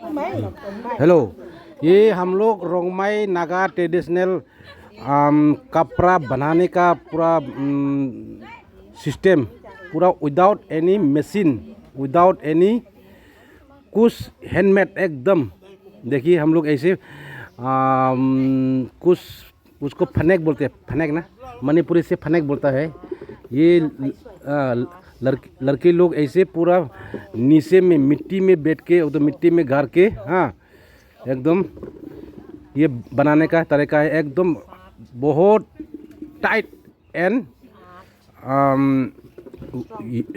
Hello, ये हम लोग रोंगमाई नागा ट्रेडिशनल कपड़ा बनाने का पूरा सिस्टम, पूरा without any machine, without any कुछ हैंडमेड एकदम। देखिए हम लोग ऐसे कुछ उसको फनेक बोलते हैं, फनेक ना, मणिपुरी से फनेक बोलता है। ये लड़के लोग ऐसे पूरा नीचे में मिट्टी में बैठ के, तो मिट्टी में गाड़ के, हाँ एकदम ये बनाने का तरीका है। एकदम बहुत टाइट एंड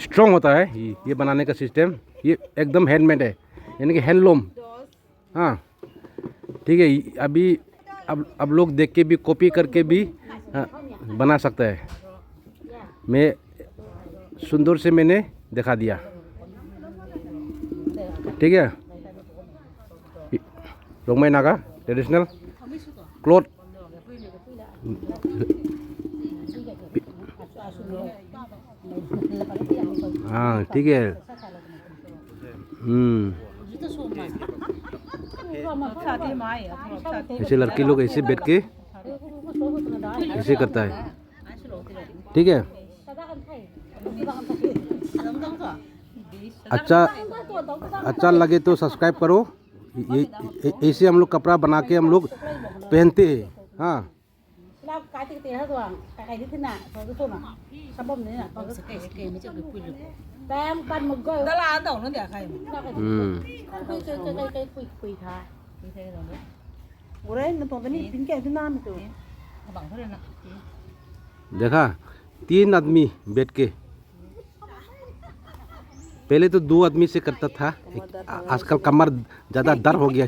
स्ट्रॉन्ग होता है ये बनाने का सिस्टम। ये एकदम हैंडमेड है, यानी कि हैंडलूम। हाँ ठीक है, अभी अब लोग देख के भी कॉपी करके भी बना सकता है। मैं सुंदर से मैंने दिखा दिया, ठीक है। रोंगमाई नागा ट्रेडिशनल क्लॉथ, हाँ ठीक है। ऐसे लड़के लोग ऐसे बैठ के ऐसे करता है, ठीक है। अच्छा लगे तो सब्सक्राइब करो। ये ऐसे हम लोग कपड़ा बना के हम लोग पहनते हैं। हाँ देखा, 3 आदमी बैठ के, पहले तो 2 आदमी से करता था, आजकल कमर ज़्यादा दर्द हो गया।